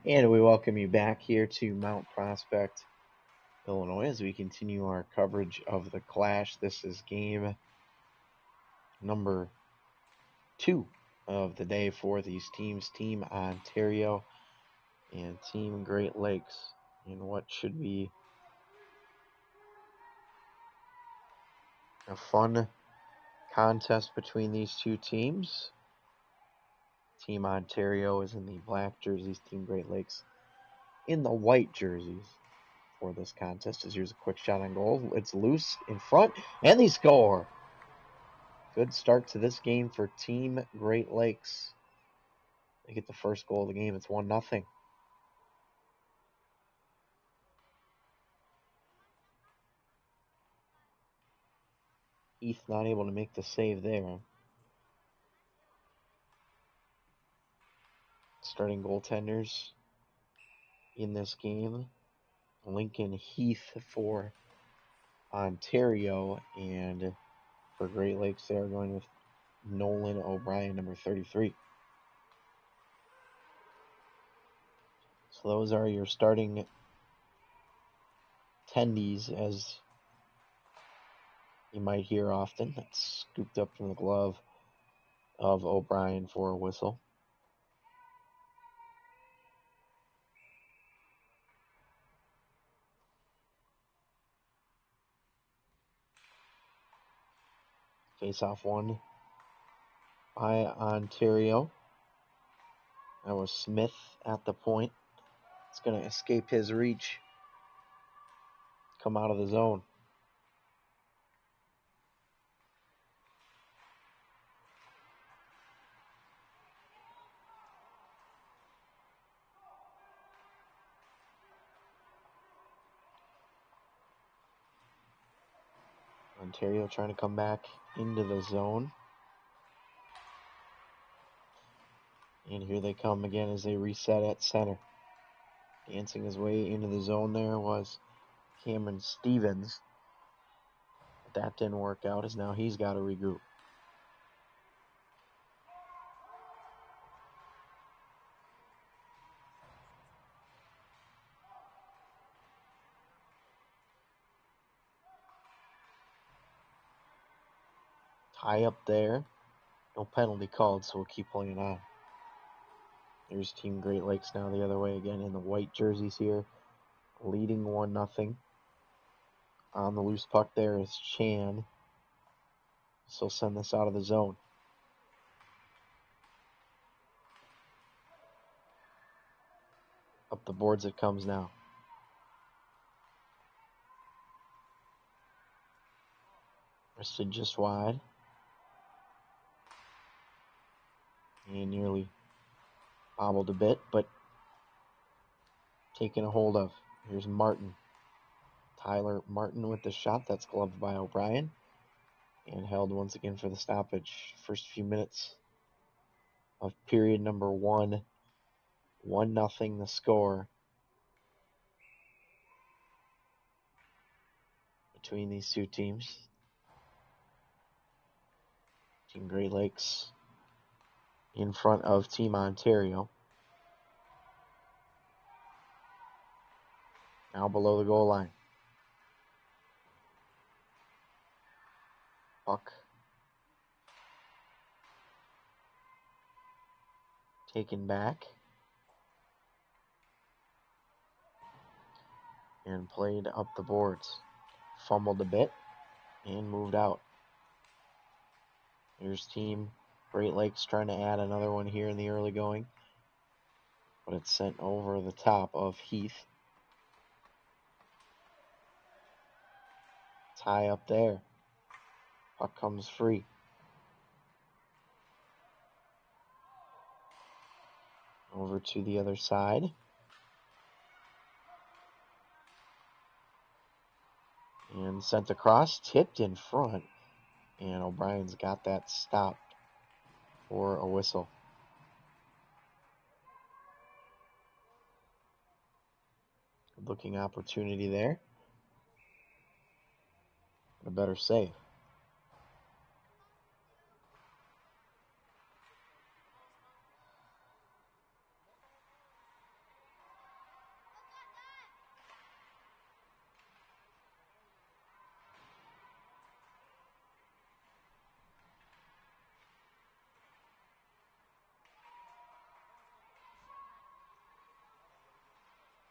And we welcome you back here to Mount Prospect, Illinois, as we continue our coverage of the Clash. This is game number 2 of the day for these teams, Team Ontario and Team Great Lakes, in what should be a fun contest between these two teams. Team Ontario is in the black jerseys, Team Great Lakes in the white jerseys for this contest. As here's a quick shot on goal. It's loose in front, and they score. Good start to this game for Team Great Lakes. They get the first goal of the game. It's 1-0. Heath not able to make the save there. Starting goaltenders in this game: Lincoln Heath for Ontario, and for Great Lakes they are going with Nolan O'Brien, number 33. So those are your starting tendies, as you might hear often. That's scooped up from the glove of O'Brien for a whistle. Face-off won by Ontario. That was Smith at the point. It's going to escape his reach. Come out of the zone. Ontario trying to come back into the zone. And here they come again as they reset at center. Dancing his way into the zone there was Cameron Stevens. But that didn't work out, as now he's got to regroup. Tie up there. No penalty called, so we'll keep playing on. There's Team Great Lakes now the other way again in the white jerseys here, leading 1-0. On the loose puck there is Chan. So send this out of the zone. Up the boards it comes now. Wristed just wide. And nearly bobbled a bit, but taken a hold of. Here's Martin. Tyler Martin with the shot. That's gloved by O'Brien. And held once again for the stoppage. First few minutes of period number 1. 1-0 the score between these two teams. Team Great Lakes in front of Team Ontario. Now below the goal line. Puck taken back and played up the boards. Fumbled a bit and moved out. Here's Team Great Lakes trying to add another one here in the early going, but it's sent over the top of Heath. Tie up there. Puck comes free. Over to the other side. And sent across, tipped in front. And O'Brien's got that stopped for a whistle. Good looking opportunity there. A better save.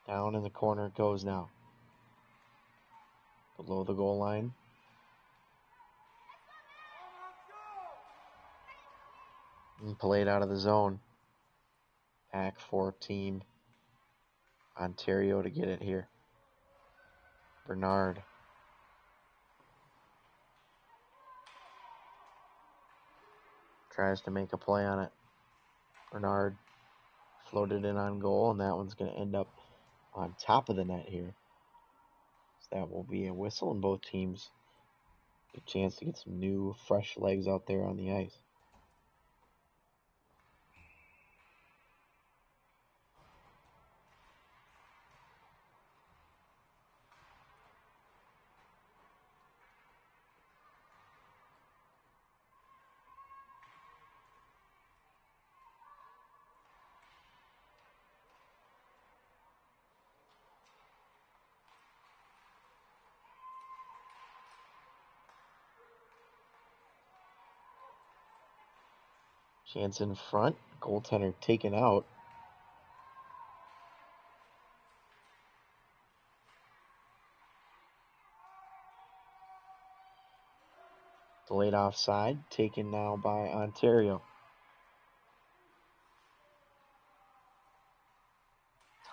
Down in the corner it goes now. Below the goal line. And played out of the zone. Back for Team Ontario to get it here. Bernard. Tries to make a play on it. Bernard floated in on goal, and that one's going to end up on top of the net here. So that will be a whistle, and both teams get a chance to get some new, fresh legs out there on the ice. Chance in front. Goaltender taken out. Delayed offside. Taken now by Ontario.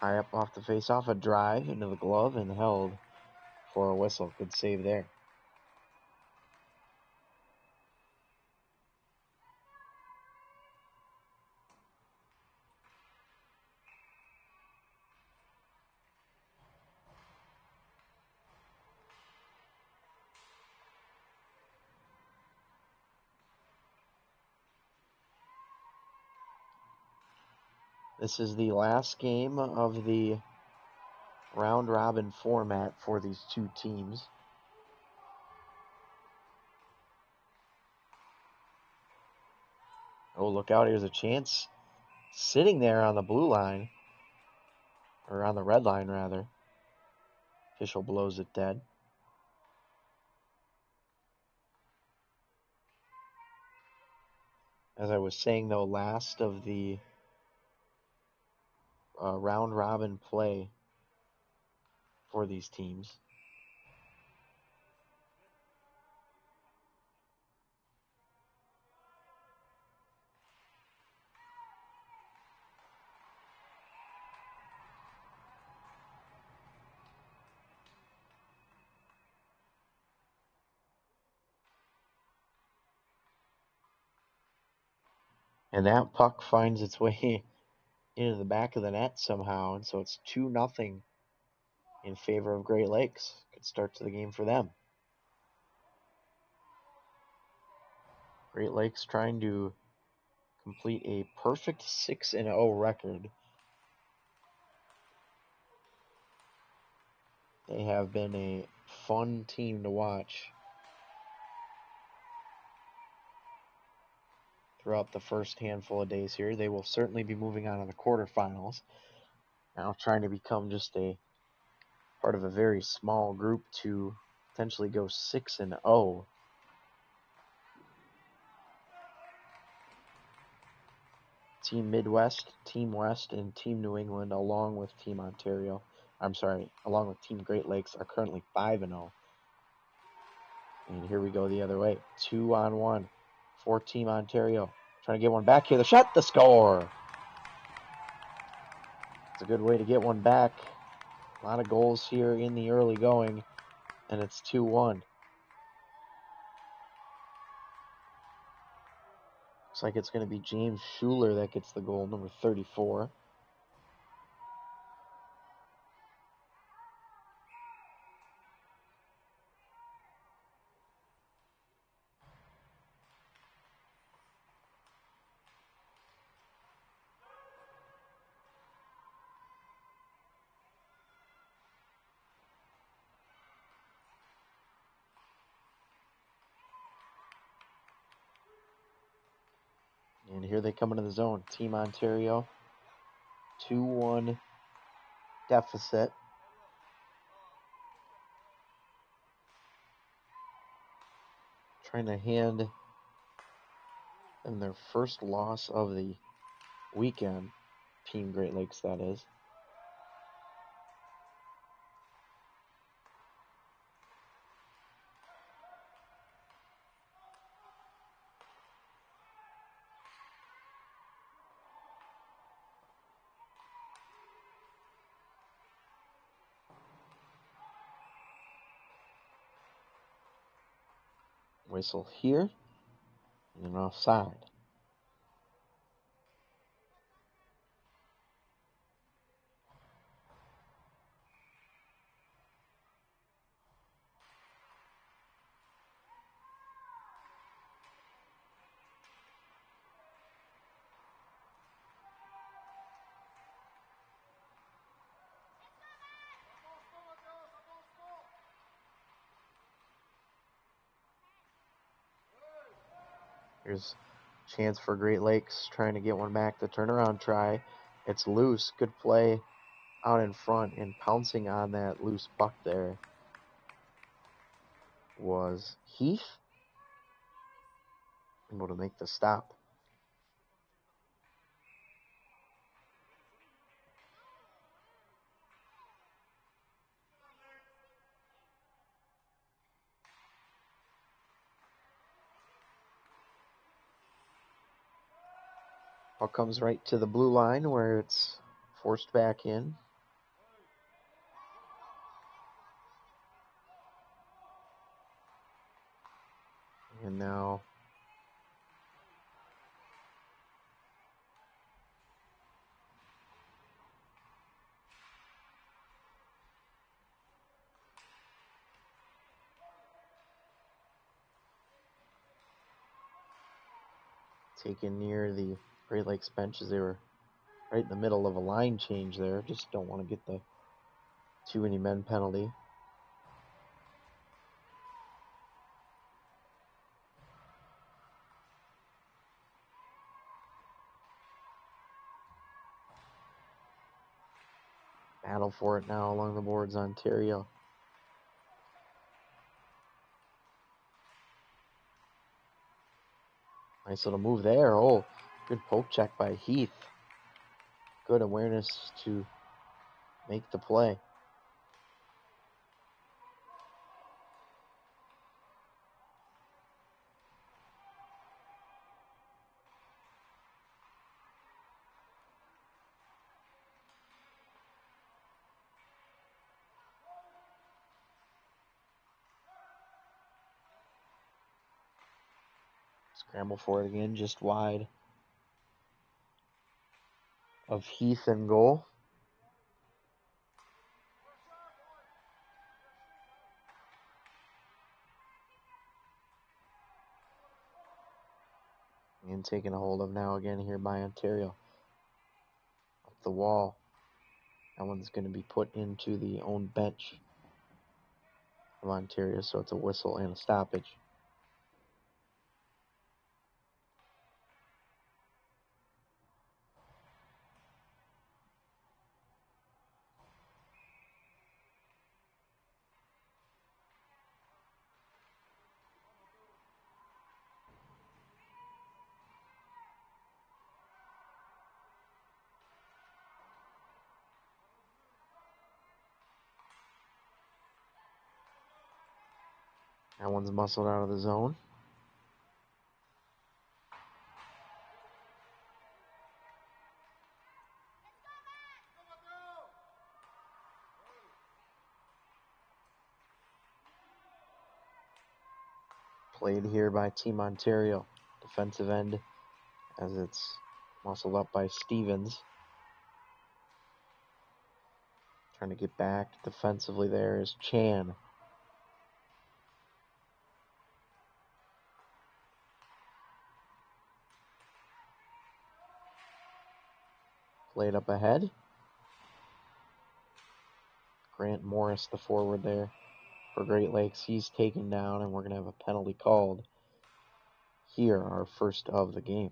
Tie up off the faceoff. A drive into the glove and held for a whistle. Good save there. This is the last game of the round-robin format for these two teams. Oh, look out. Here's a chance. Sitting there on the blue line. Or on the red line, rather. Official blows it dead. As I was saying, though, last of the round-robin play for these teams. And that puck finds its way into the back of the net somehow, and so it's 2-0 in favor of Great Lakes. Good start to the game for them. Great Lakes trying to complete a perfect 6-0 record. They have been a fun team to watch throughout the first handful of days here. They will certainly be moving on to the quarterfinals. Now trying to become just a part of a very small group to potentially go 6-0. Team Midwest, Team West, and Team New England, along with Team Ontario, along with Team Great Lakes, are currently 5-0. And here we go the other way. 2-on-1 for Team Ontario. Trying to get one back here. The shot, the score. It's a good way to get one back. A lot of goals here in the early going, and it's 2-1. Looks like it's going to be James Schuler that gets the goal, number 34. And here they come into the zone. Team Ontario, 2-1 deficit. Trying to hand them their first loss of the weekend. Team Great Lakes, that is. Whistle here, and an offside. Here's a chance for Great Lakes trying to get one back. The turnaround try. It's loose. Good play out in front, and pouncing on that loose puck there was Heath, able to make the stop. Puck comes right to the blue line where it's forced back in. And now taken near the Great Lakes bench as they were right in the middle of a line change there. Just don't want to get the too many men penalty. Battle for it now along the boards, Ontario. Nice little move there. Oh, good poke check by Heath. Good awareness to make the play. Scramble for it again, just wide of Heath in goal. And taken a hold of now again here by Ontario. Up the wall. That one's going to be put into the own bench of Ontario, so it's a whistle and a stoppage. That one's muscled out of the zone. Played here by Team Ontario. Defensive end as it's muscled up by Stevens. Trying to get back defensively there is Chan. Played up ahead. Grant Morris, the forward there for Great Lakes. He's taken down, and we're going to have a penalty called here, our first of the game.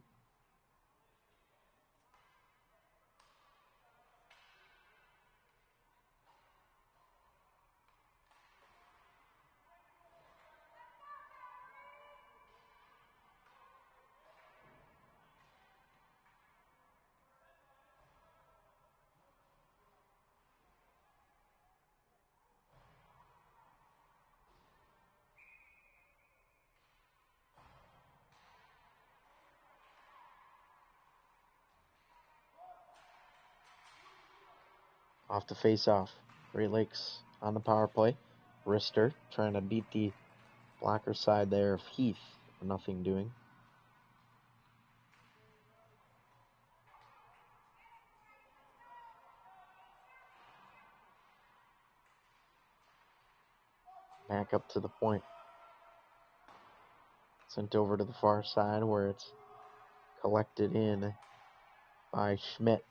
Off the face-off. Great Lakes on the power play. Rister trying to beat the Blocker side there of Heath, nothing doing. Back up to the point. Sent over to the far side where it's collected in by Schmidt.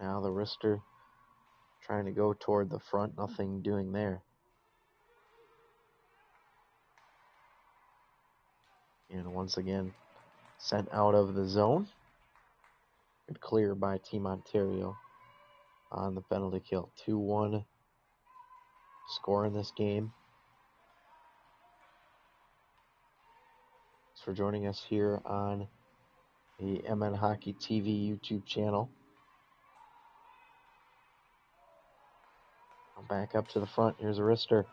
Now the wrister trying to go toward the front, nothing doing there. And once again, sent out of the zone. Good clear by Team Ontario on the penalty kill. 2-1 score in this game. Thanks for joining us here on the MN Hockey TV YouTube channel. Back up to the front. Here's a wrister.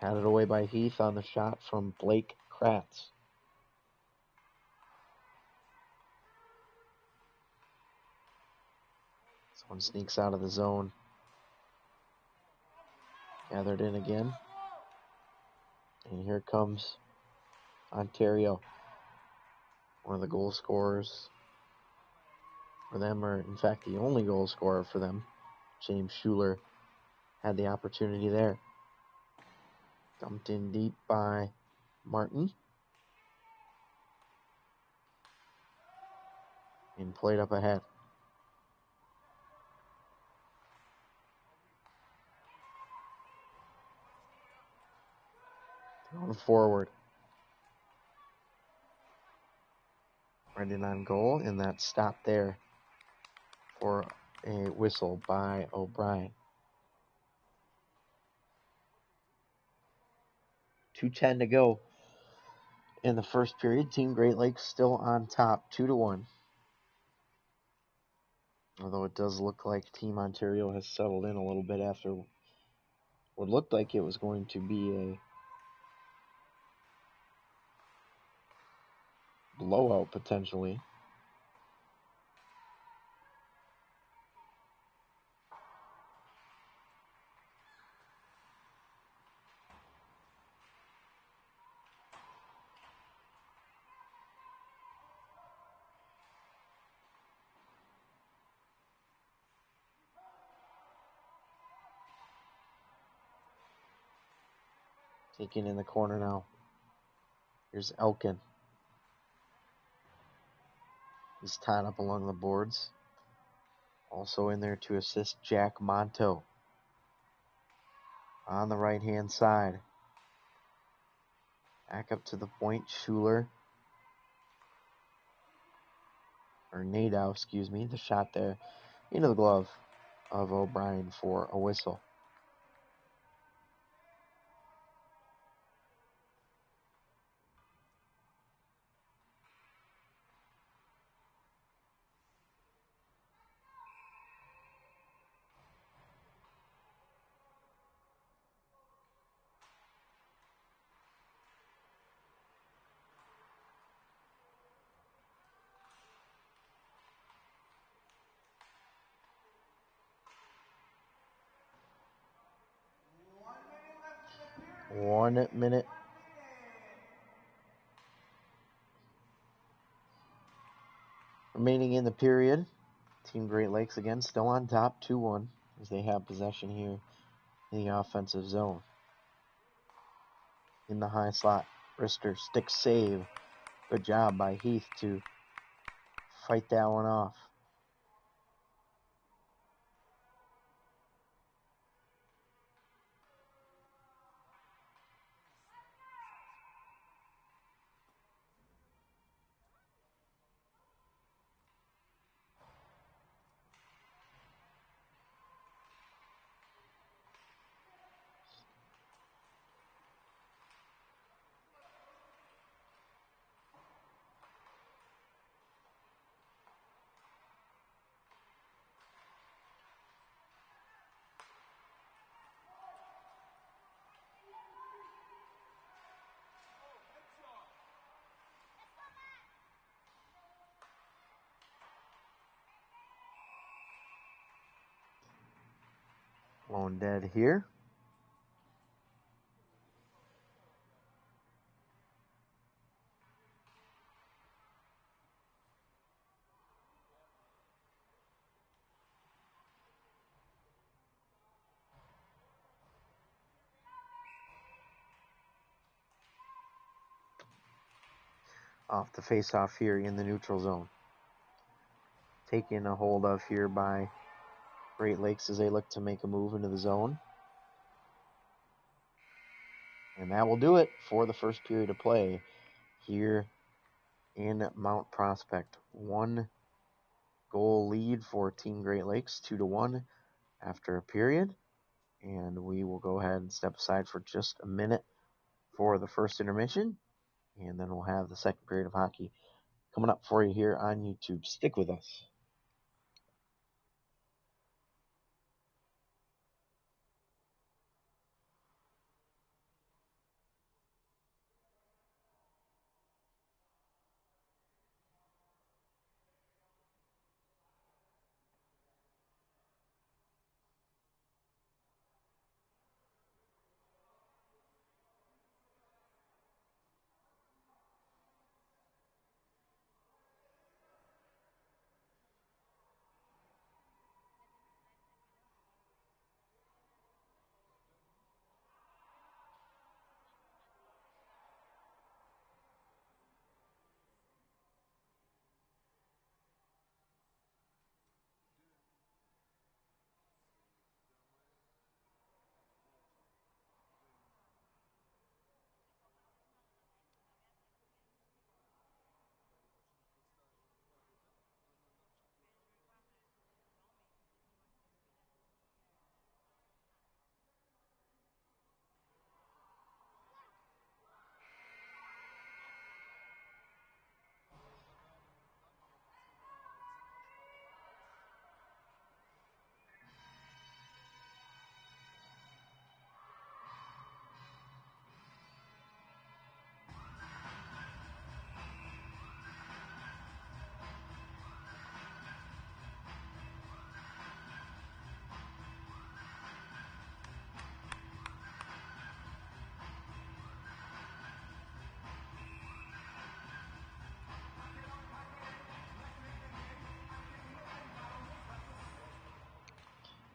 Had it away by Heath on the shot from Blake Kratz. This one sneaks out of the zone. Gathered in again. And here comes Ontario. One of the goal scorers for them, or in fact the only goal scorer for them, James Schuler, had the opportunity there. Dumped in deep by Martin. And played up ahead. Thrown forward. Right in on goal, and that stopped there for a whistle by O'Brien. 2:10 to go in the first period. Team Great Lakes still on top, 2-1. Although it does look like Team Ontario has settled in a little bit after what looked like it was going to be a blowout potentially. Taken in the corner now. Here's Elkin. He's tied up along the boards. Also in there to assist Jack Monto. On the right-hand side. Back up to the point, Schuler. Or Nadeau, excuse me. The shot there into the glove of O'Brien for a whistle. One minute remaining in the period. Team Great Lakes again still on top, 2-1, as they have possession here in the offensive zone. In the high slot, wrister stick save. Good job by Heath to fight that one off. Lone dead here. off the face-off here in the neutral zone. Taken a hold of here by Great Lakes as they look to make a move into the zone. And that will do it for the first period of play here in Mount Prospect. 1 goal lead for Team Great Lakes, 2-1 after a period. And we will go ahead and step aside for just a minute for the first intermission. And then we'll have the second period of hockey coming up for you here on YouTube. Stick with us.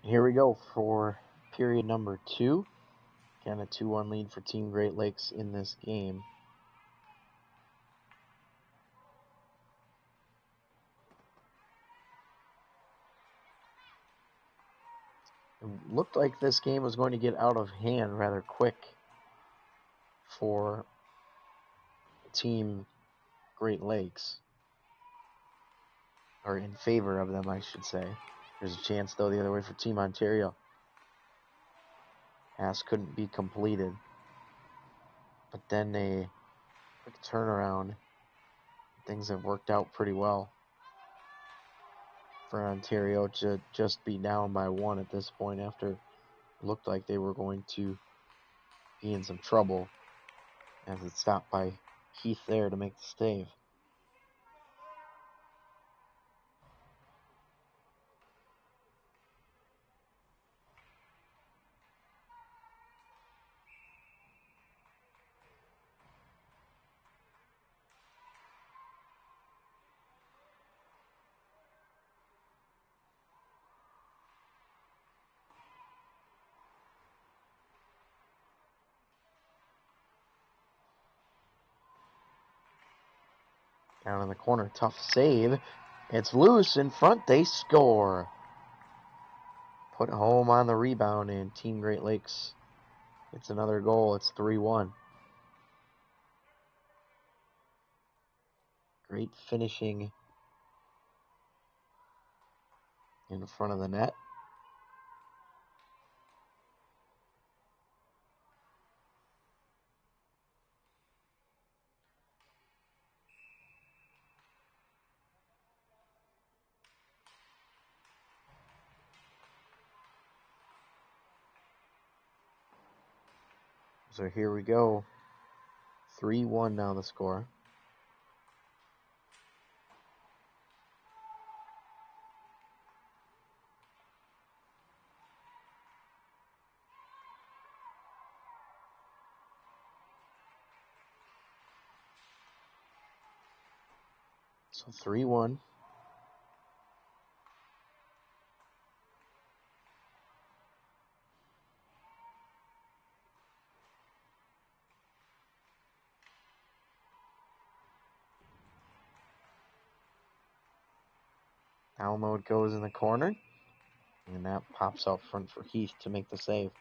Here we go for period number 2. Again, a 2-1 lead for Team Great Lakes in this game. It looked like this game was going to get out of hand rather quick for Team Great Lakes. Or in favor of them, I should say. There's a chance, though, the other way for Team Ontario. Pass couldn't be completed. But then a quick turnaround. Things have worked out pretty well for Ontario to just be down by 1 at this point after it looked like they were going to be in some trouble as it stopped by Keith there to make the save. Down in the corner, tough save. It's loose in front, they score. Put home on the rebound, and Team Great Lakes gets another goal. It's 3-1. Great finishing in front of the net. So here we go. 3-1 now the score. So 3-1. Download goes in the corner, and that pops out front for Heath to make the save.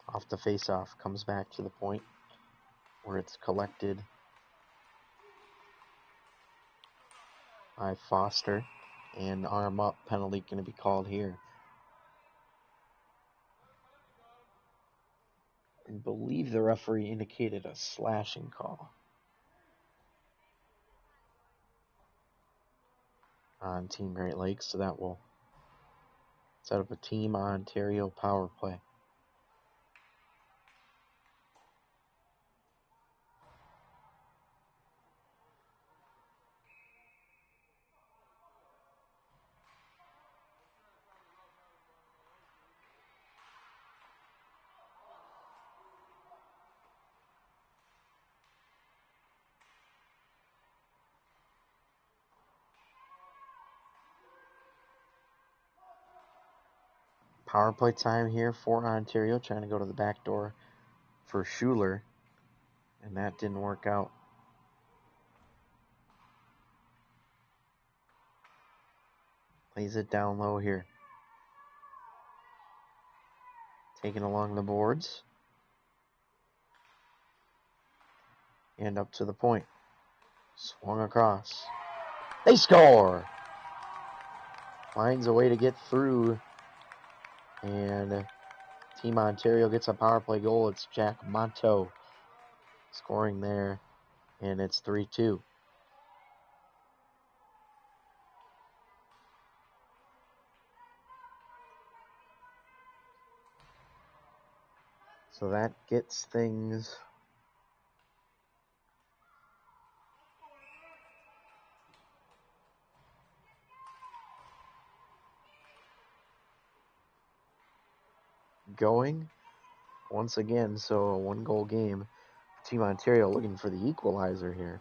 Off the face-off, comes back to the point where it's collected by Foster, and arm up penalty going to be called here. I believe the referee indicated a slashing call on Team Great Lakes, so that will set up a Team Ontario power play. Power play time here for Ontario, trying to go to the back door for Schuler, and that didn't work out. Plays it down low here. Taken along the boards. And up to the point. Swung across. They score! Finds a way to get through. And Team Ontario gets a power play goal. It's Jack Monto scoring there. And it's 3-2. So that gets things going once again. So a 1-goal game. Team Ontario looking for the equalizer here.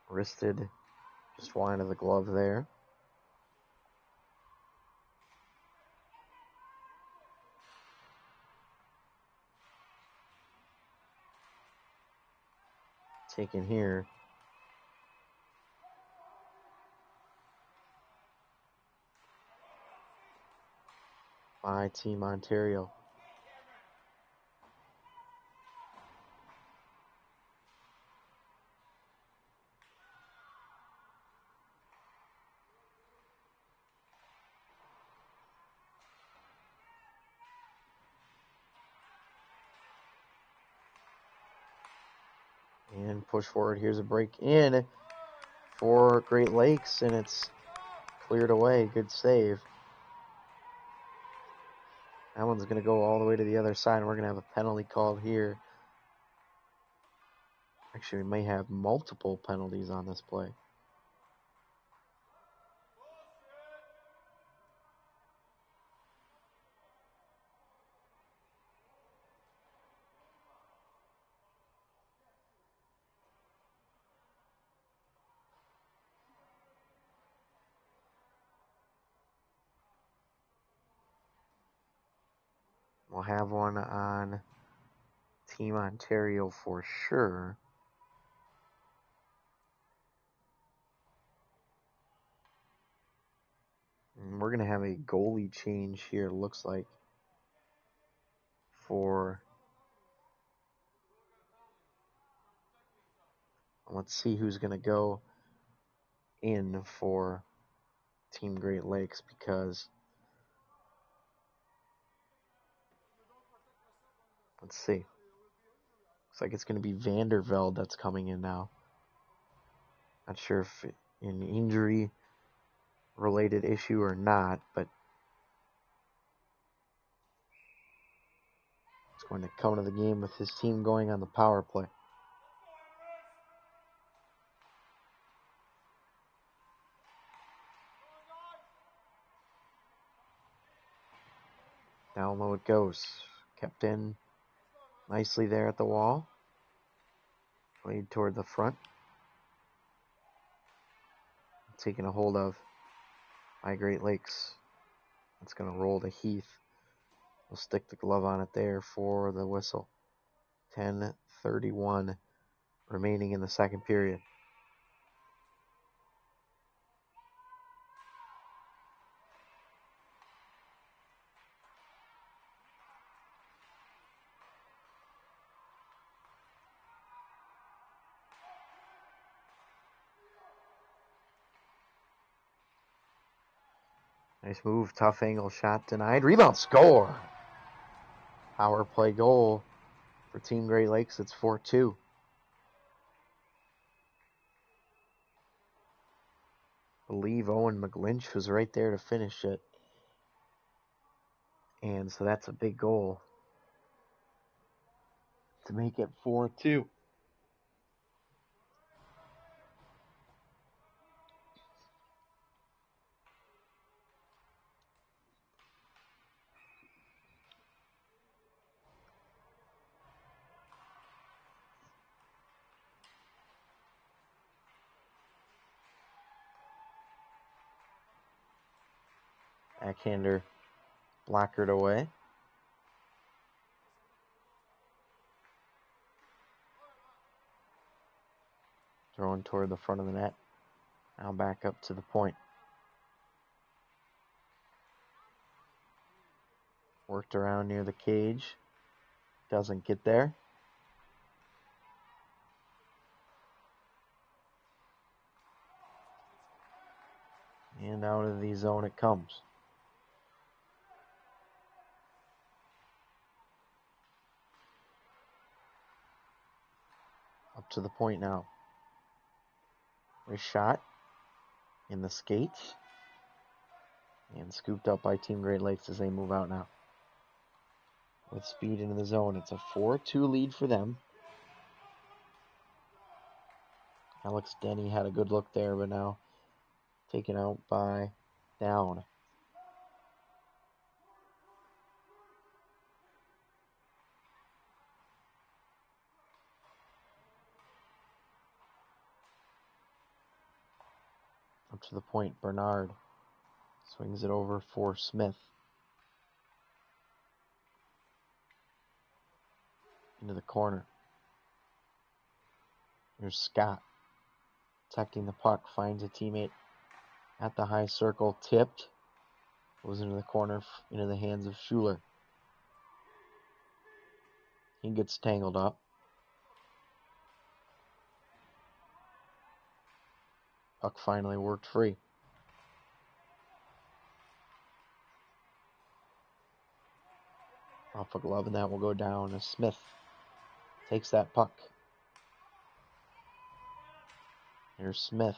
Wristed just wide of the glove there. Taken here. By Team Ontario. And push forward. Here's a break in for Great Lakes, and it's cleared away. Good save. That one's going to go all the way to the other side, and we're going to have a penalty called here. Actually, we may have multiple penalties on this play. We'll have one on Team Ontario for sure. And we're going to have a goalie change here, looks like, for... Let's see who's going to go in for Team Great Lakes, because... Let's see. Looks like it's going to be Vandervelde that's coming in now. Not sure if an injury-related issue or not, but he's going to come to the game with his team going on the power play. Down low it goes. Kept in nicely there at the wall. Played toward the front. Taken a hold of by Great Lakes. It's going to roll to Heath. We'll stick the glove on it there for the whistle. 10:31 remaining in the second period. Nice move, tough angle shot denied. Rebound, score! Power play goal for Team Great Lakes. It's 4-2. I believe Owen McGlinch was right there to finish it. And so that's a big goal to make it 4-2. Backhander blockered away. Throwing toward the front of the net. Now back up to the point. Worked around near the cage. Doesn't get there. And out of the zone it comes. Up to the point now. A shot in the skates. And scooped up by Team Great Lakes as they move out now. With speed into the zone. It's a 4-2 lead for them. Alex Denny had a good look there, but now taken out by Down. Up to the point, Bernard swings it over for Smith. Into the corner. Here's Scott. Protecting the puck, finds a teammate at the high circle, tipped. Goes into the corner, into the hands of Schuler. He gets tangled up. Puck finally worked free. Off a glove, and that will go down as Smith takes that puck. Here's Smith.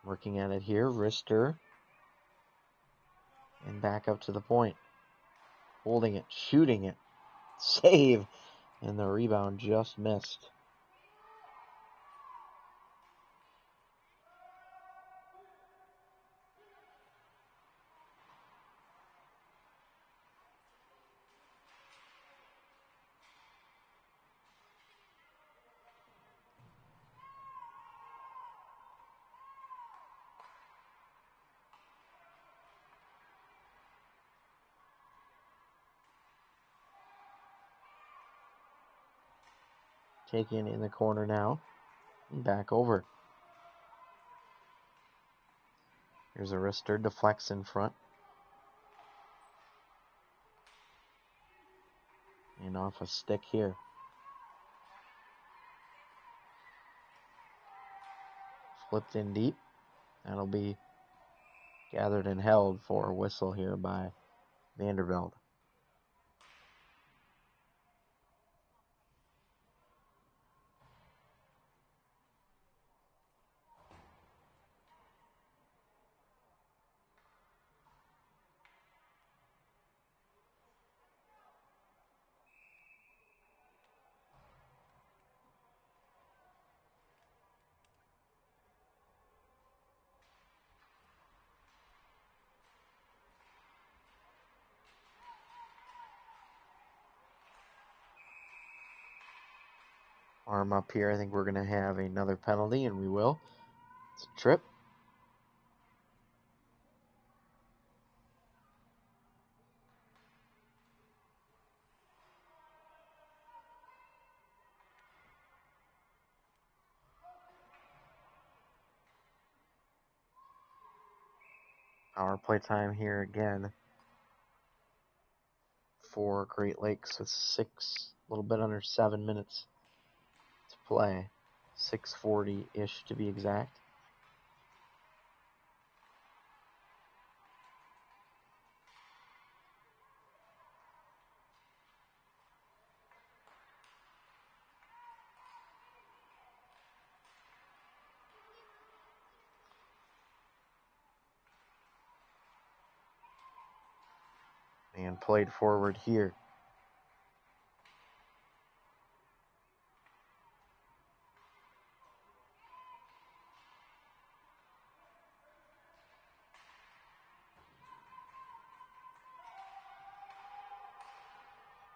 Working at it here, wrister. And back up to the point. Holding it, shooting it. Save! And the rebound just missed. Taken in the corner now. And back over. Here's a wrister, deflects in front. And off a stick here. Flipped in deep. That'll be gathered and held for a whistle here by Vanderbilt. Arm up here. I think we're going to have another penalty, and we will. It's a trip. Power play time here again for Great Lakes with a little bit under 7 minutes to play. 6:40-ish to be exact. And played forward here.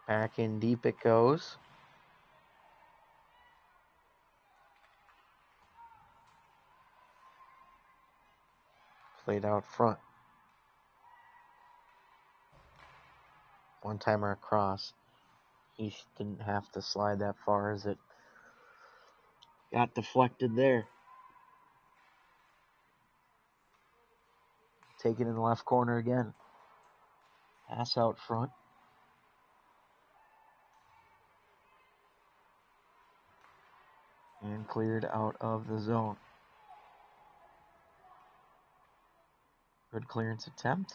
Back in deep it goes. Played out front. One-timer across. He didn't have to slide that far as it got deflected there. Taken in the left corner again. Pass out front. And cleared out of the zone. Good clearance attempt.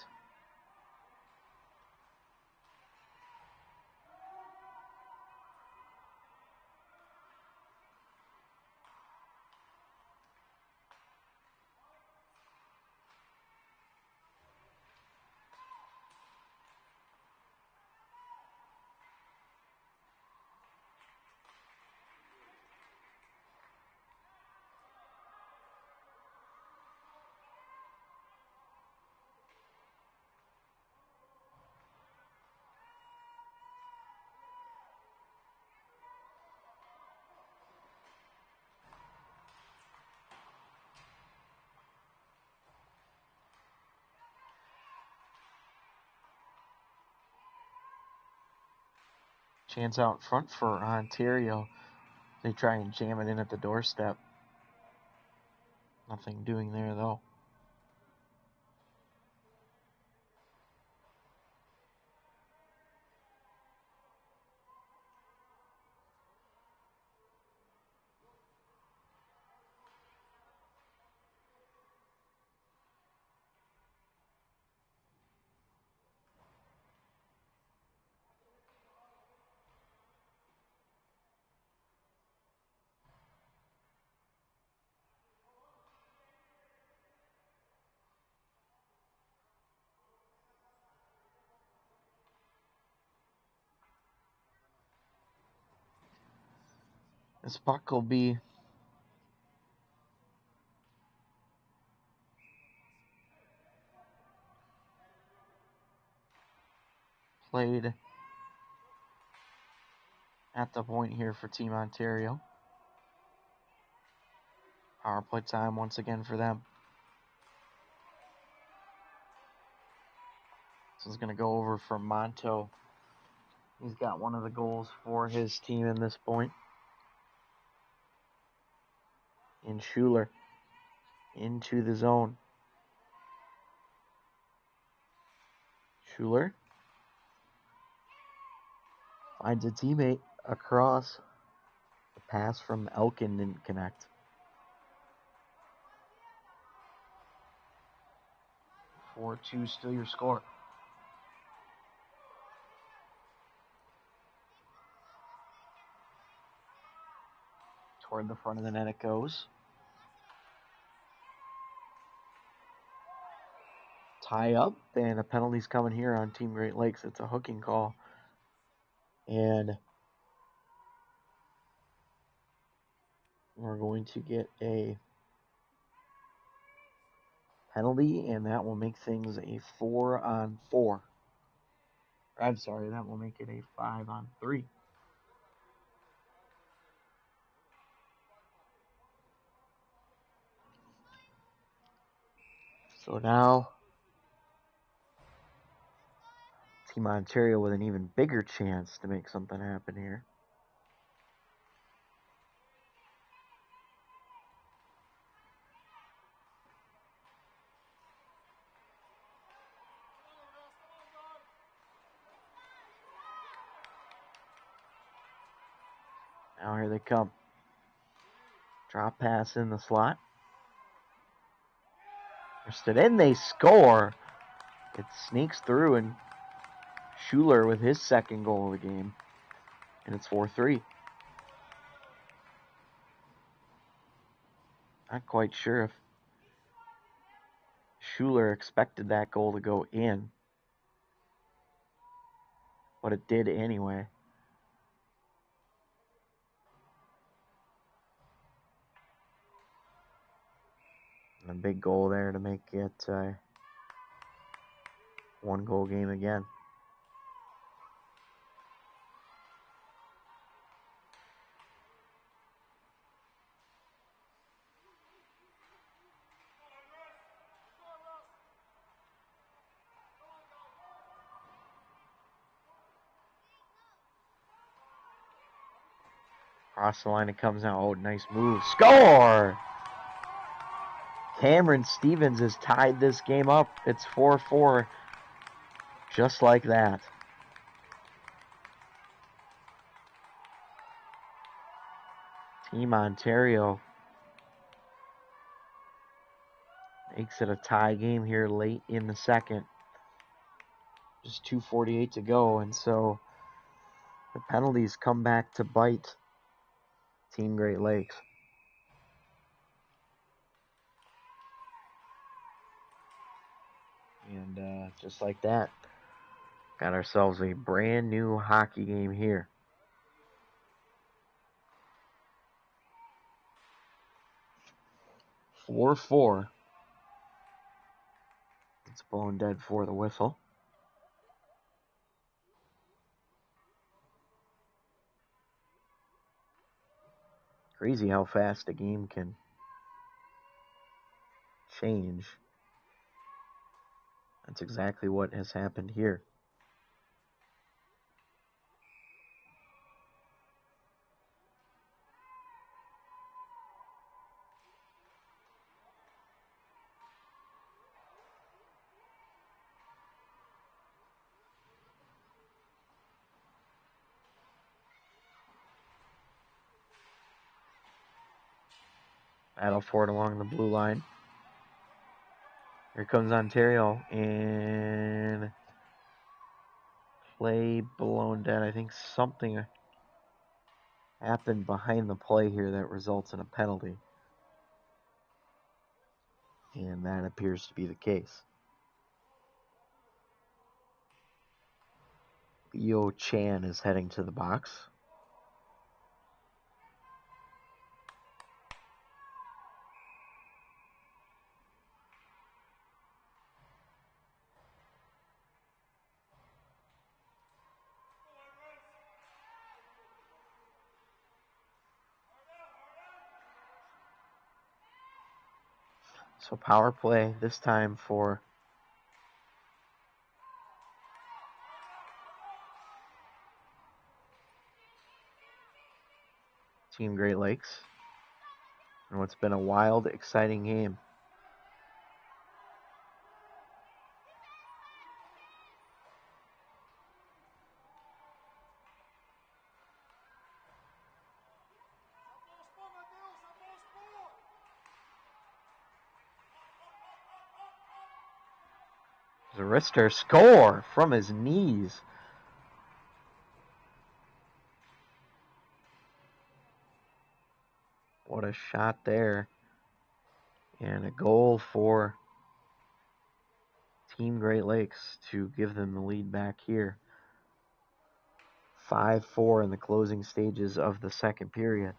Chance out front for Ontario. They try and jam it in at the doorstep. Nothing doing there though. This puck will be played at the point here for Team Ontario. Power play time once again for them. This is going to go over from Monto. He's got one of the goals for his team in this point. In Schuler. Into the zone. Schuler finds a teammate across. The pass from Elkin didn't connect. 4-2 still your score. Toward the front of the net it goes. Tie up, and a penalty's coming here on Team Great Lakes. It's a hooking call. And we're going to get a penalty, and that will make things a 4-on-4. I'm sorry, that will make it a 5-on-3. So now, Team Ontario with an even bigger chance to make something happen here. Now here they come. Drop pass in the slot. Stood in, they score. It sneaks through, and Schuler with his second goal of the game. And it's 4-3. Not quite sure if Schuler expected that goal to go in, but it did anyway. And a big goal there to make it a one-goal game again. Across the line it comes now. Oh, nice move. Score! Cameron Stevens has tied this game up. It's 4-4. Just like that. Team Ontario makes it a tie game here late in the second. Just 2:48 to go, and so the penalties come back to bite Team Great Lakes. And just like that, got ourselves a brand new hockey game here. Four 4. It's blown dead for the whistle. Crazy how fast a game can change. That's exactly what has happened here. Battle for it along the blue line. Here comes Ontario, and play blown dead. I think something happened behind the play here that results in a penalty. And that appears to be the case. Leo Chan is heading to the box. So power play this time for Team Great Lakes. And what's been a wild, exciting game. Zarister score from his knees. What a shot there. And a goal for Team Great Lakes to give them the lead back here. 5-4 in the closing stages of the second period.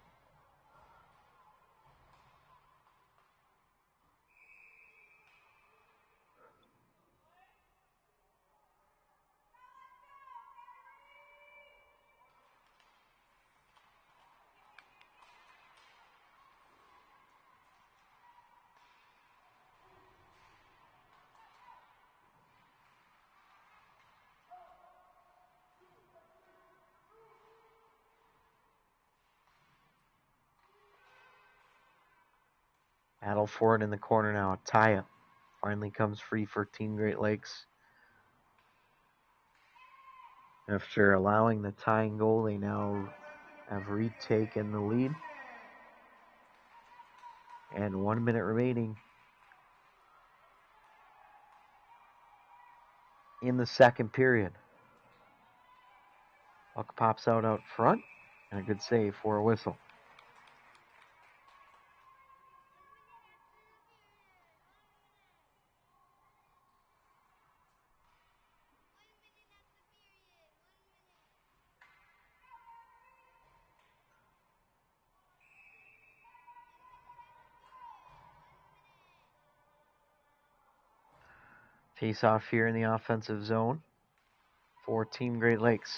Battle for it in the corner now. A tie-up finally comes free for Team Great Lakes. After allowing the tying goal, they now have retaken the lead. And 1 minute remaining in the second period. Puck pops out front, and a good save for a whistle. Face off here in the offensive zone for Team Great Lakes.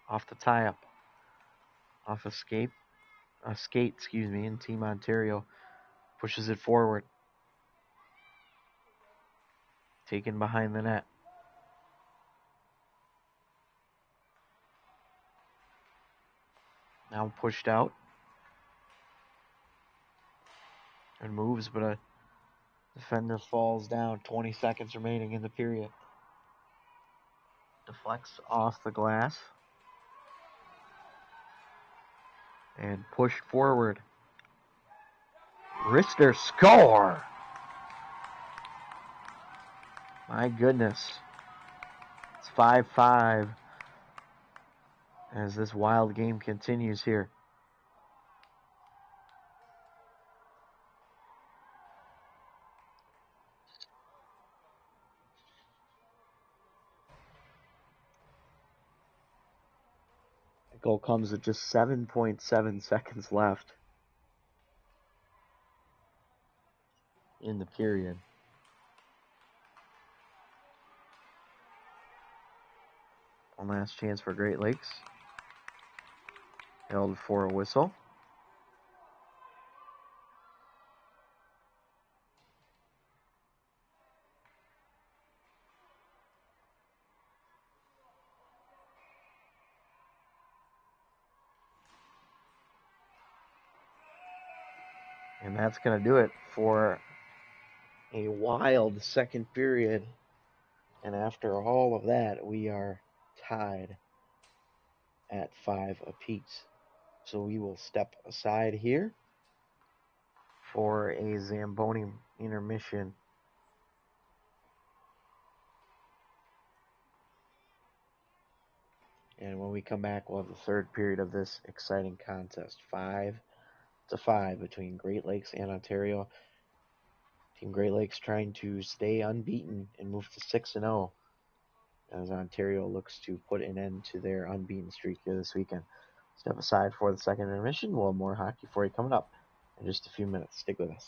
Off the tie-up. Off a skate, and Team Ontario pushes it forward. Taken behind the net. Now pushed out. And moves, but a defender falls down. 20 seconds remaining in the period. Deflects off the glass. And pushed forward. Rister score! My goodness. It's 5-5 as this wild game continues here. The goal comes with just 7.7 seconds left in the period. One last chance for Great Lakes. Held for a whistle. And that's going to do it for a wild second period. And after all of that, we are tied at 5 apiece. So we will step aside here for a Zamboni intermission. And when we come back, we'll have the third period of this exciting contest. 5-5 between Great Lakes and Ontario. Team Great Lakes trying to stay unbeaten and move to 6-0 as Ontario looks to put an end to their unbeaten streak here this weekend. Step aside for the second intermission. We'll have more hockey for you coming up in just a few minutes. Stick with us.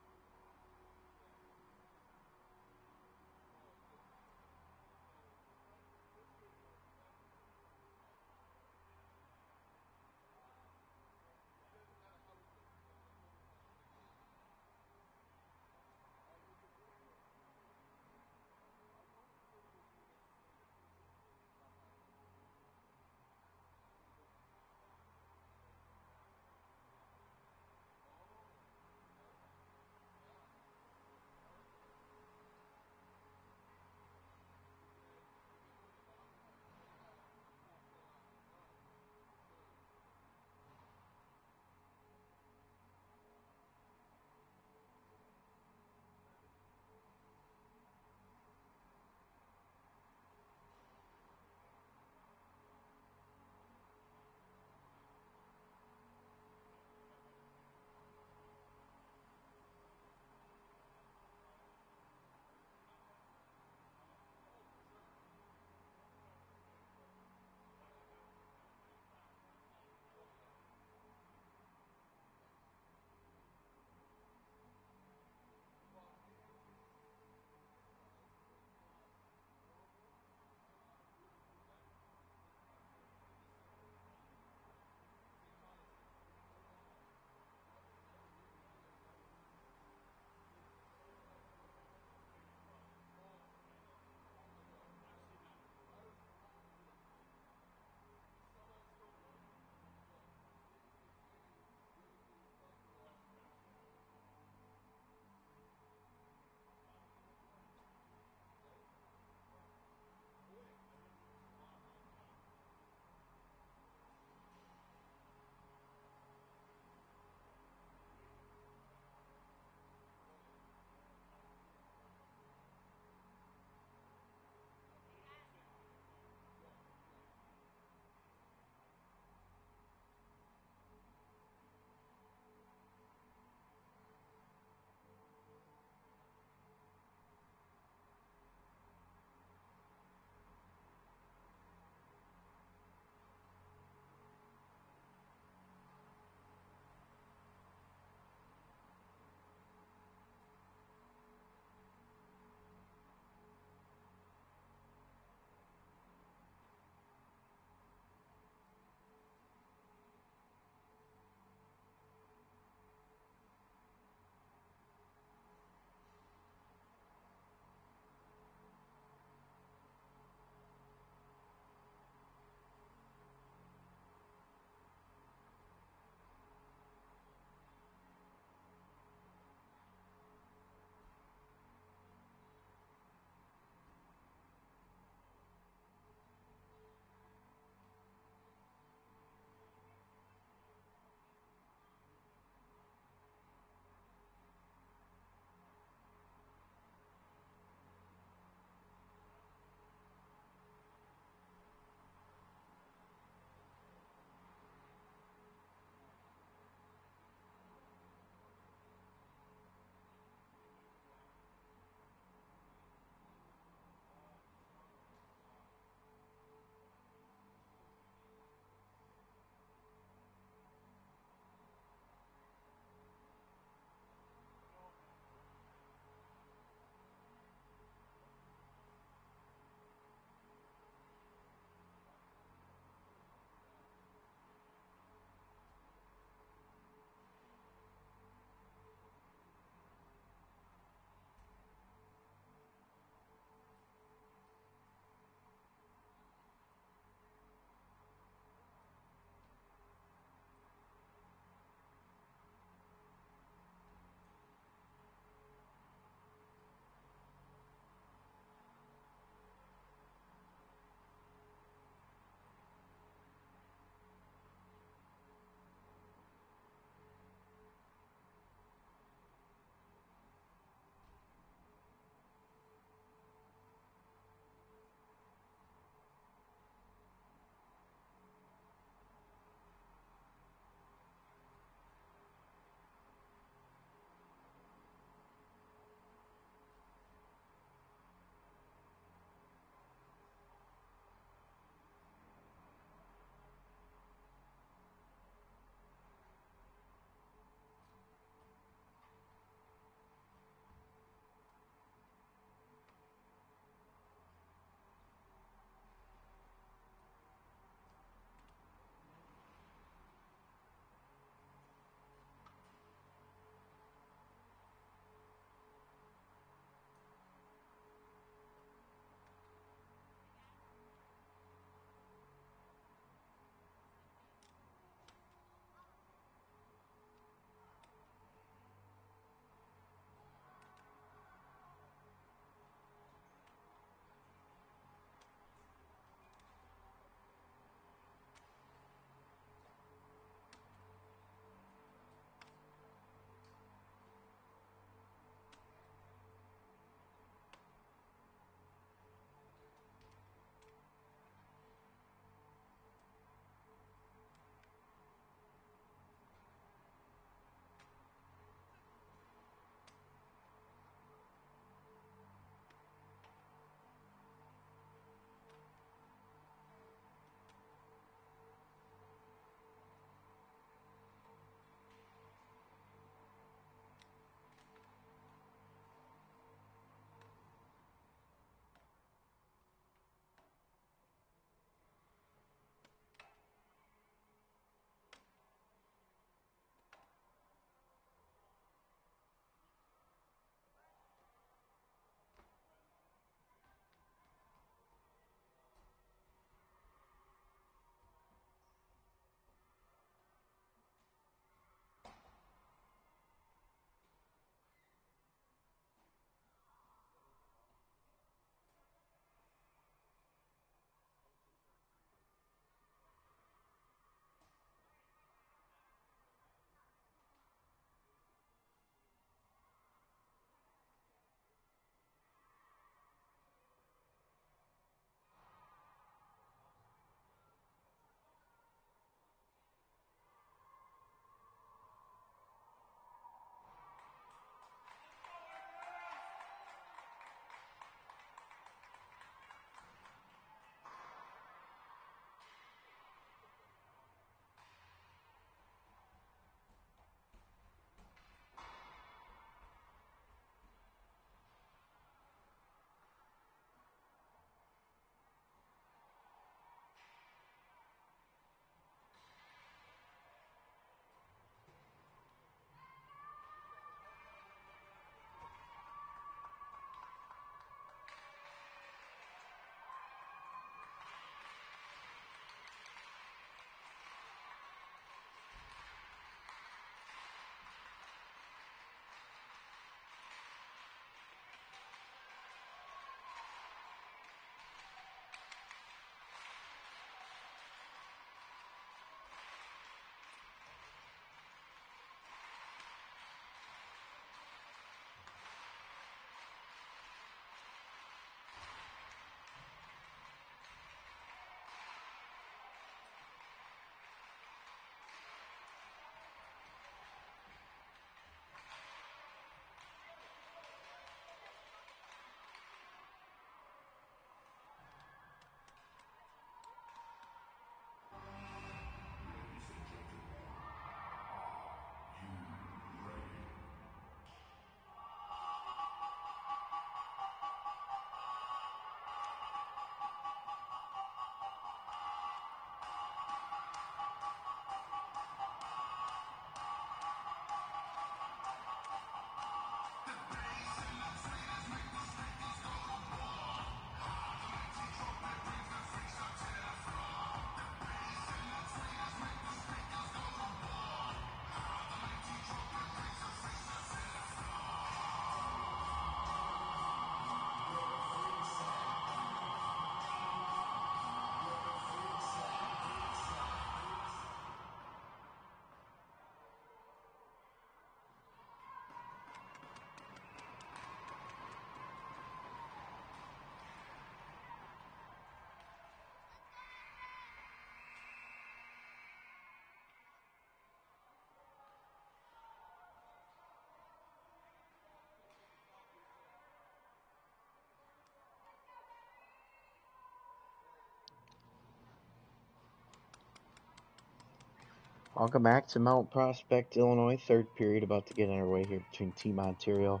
Welcome back to Mount Prospect, Illinois. Third period about to get underway here between Team Ontario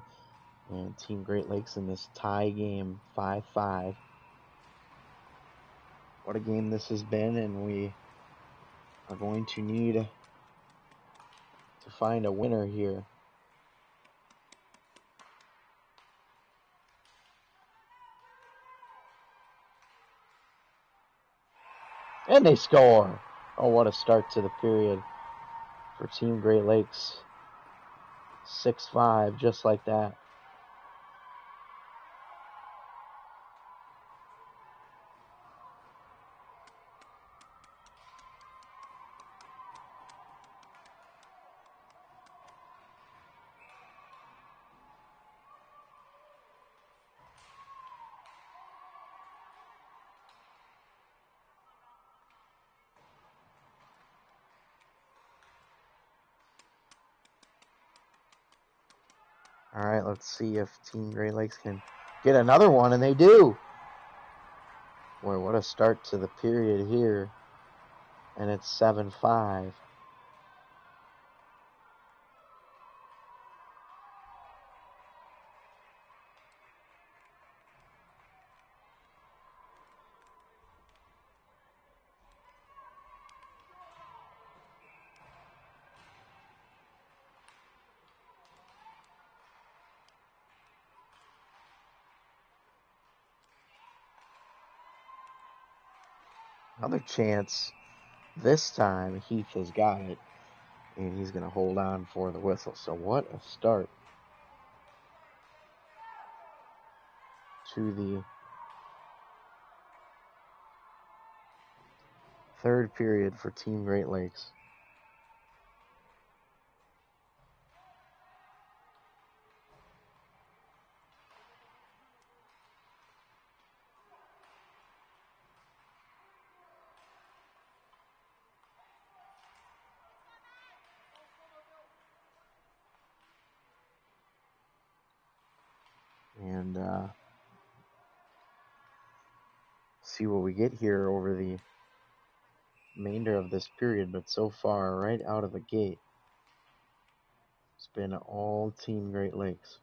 and Team Great Lakes in this tie game, 5-5. What a game this has been, and we are going to need to find a winner here. And they score! Oh, what a start to the period for Team Great Lakes. 6-5, just like that. All right, let's see if Team Great Lakes can get another one, and they do. Boy, what a start to the period here. And it's 7-5. Another chance. This time, Heath has got it, and he's going to hold on for the whistle. So what a start to the third period for Team Great Lakes. And see what we get here over the remainder of this period. But so far, right out of the gate, it's been all Team Great Lakes.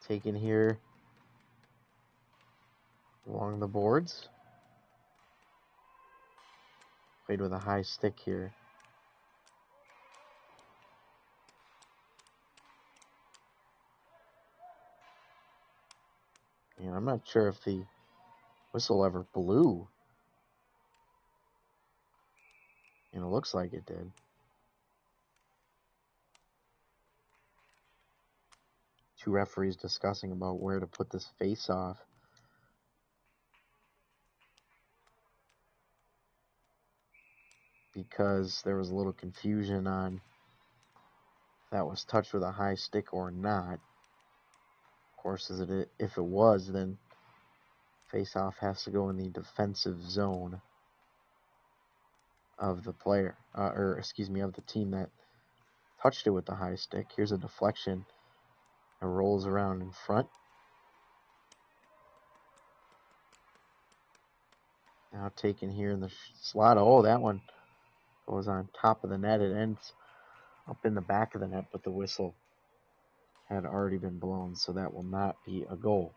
Taken here along the boards. Played with a high stick here. And I'm not sure if the whistle ever blew. And it looks like it did. Two referees discussing about where to put this face-off. Because there was a little confusion on if that was touched with a high stick or not. Of course, if it was, then face-off has to go in the defensive zone of the player, of the team that touched it with the high stick. Here's a deflection. It rolls around in front. Now taken here in the slot. Oh, that one goes on top of the net. It ends up in the back of the net, but the whistle had already been blown, so that will not be a goal.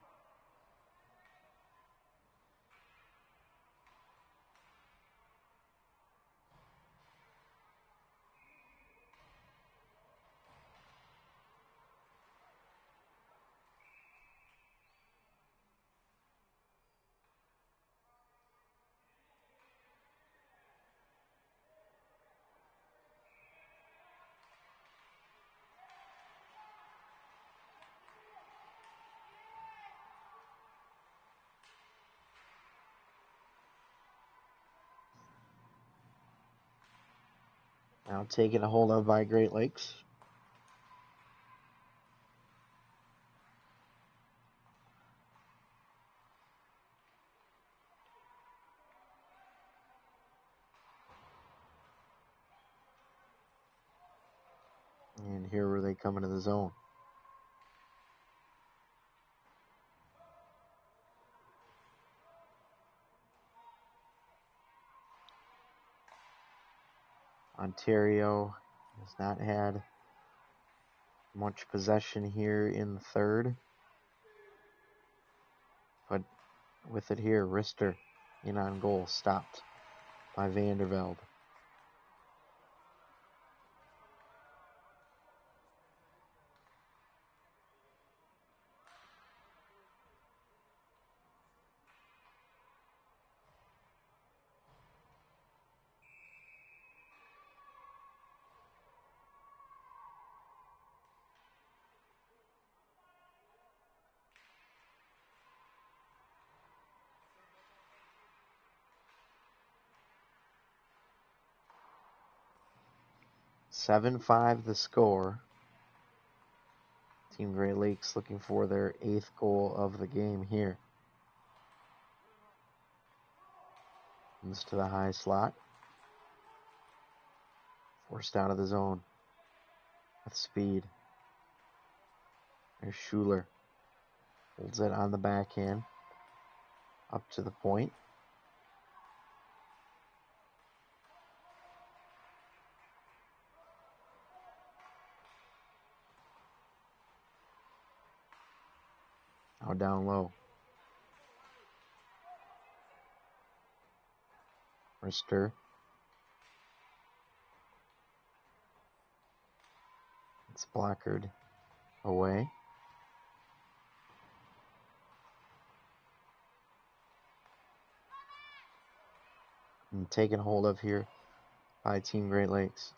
Now taken a hold of by Great Lakes. And here where they come into the zone. Ontario has not had much possession here in the third. But with it here, Rister in on goal, stopped by Vandervelde. "7-5" the score. Team Great Lakes looking for their 8th goal of the game here. Comes to the high slot. Forced out of the zone with speed. There's Schuler. Holds it on the backhand. Up to the point. Now down low. Rister. It's blockered away. And taken hold of here by Team Great Lakes.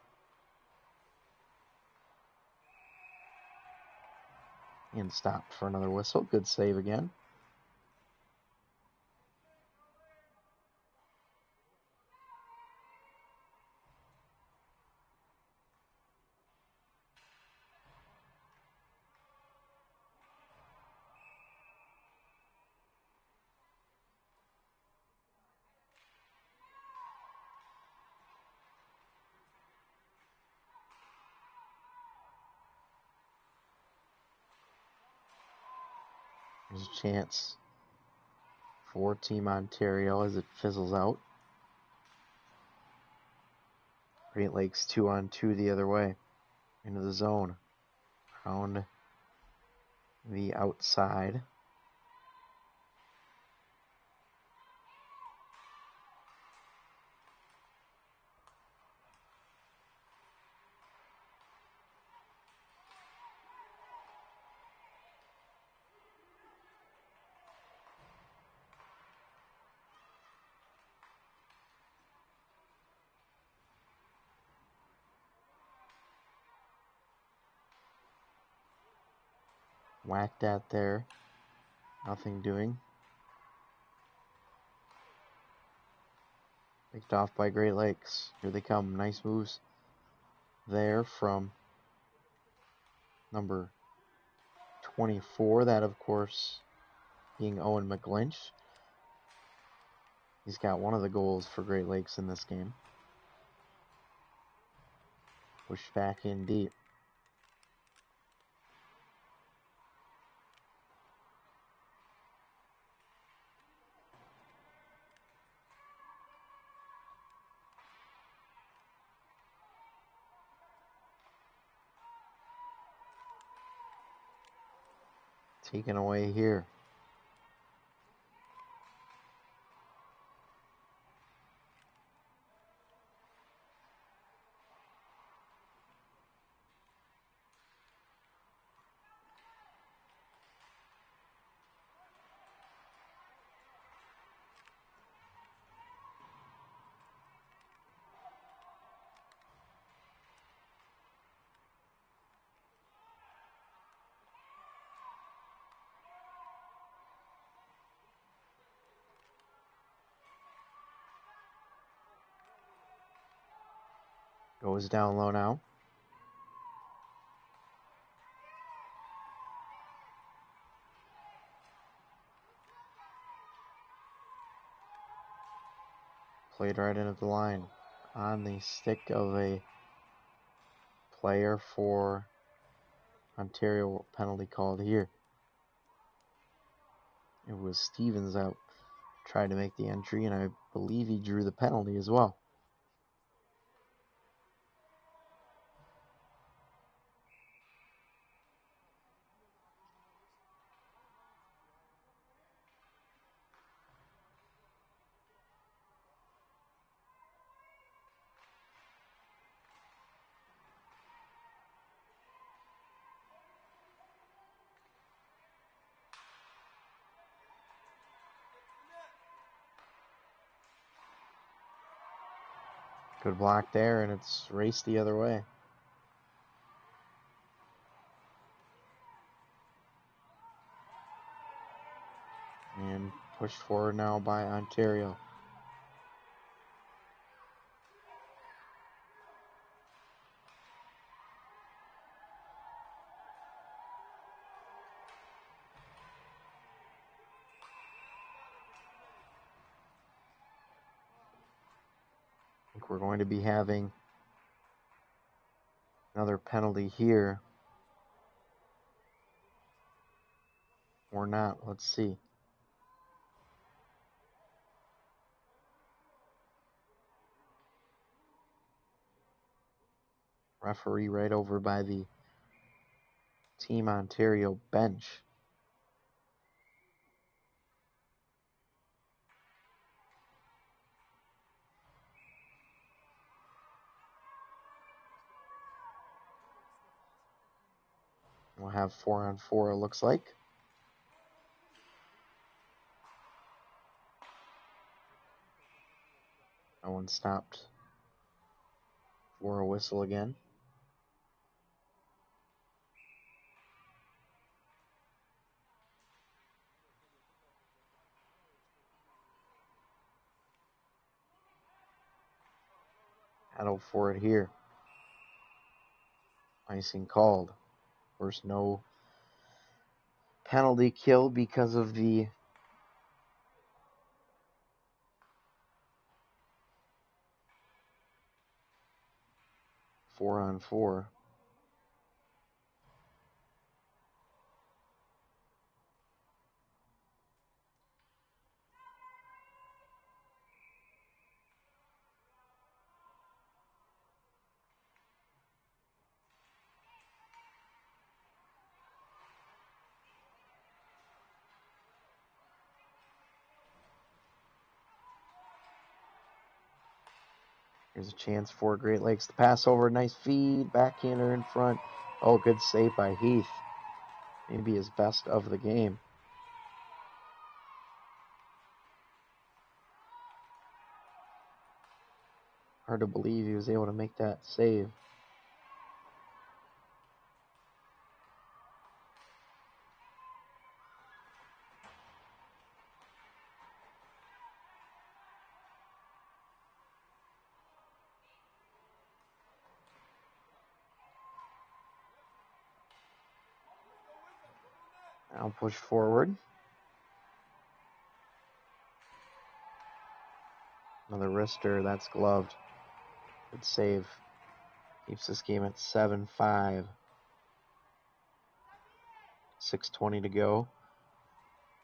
And stopped for another whistle. Good save again. There's a chance for Team Ontario as it fizzles out. Great Lakes 2-on-2 the other way. Into the zone. Around the outside. Whacked at there. Nothing doing. Picked off by Great Lakes. Here they come. Nice moves there from number 24. That, of course, being Owen McGlinch. He's got one of the goals for Great Lakes in this game. Pushed back in deep. Taken away here. Goes down low now. Played right into the line. On the stick of a player for Ontario penalty called here. It was Stevens out tried to make the entry, and I believe he drew the penalty as well. Good block there, and it's raced the other way. And pushed forward now by Ontario. I think we're going to be having another penalty here. Or not. Let's see. Referee right over by the Team Ontario bench. We'll have 4-on-4, it looks like. No one stopped for a whistle again. Battle for it here. Icing called. First, no penalty kill because of the four-on-4. Here's a chance for Great Lakes to pass over. Nice feed. Backhander in front. Oh, good save by Heath. Maybe his best of the game. Hard to believe he was able to make that save. Now push forward. Another wrister, that's gloved. Good save. Keeps this game at 7-5. 6:20 to go.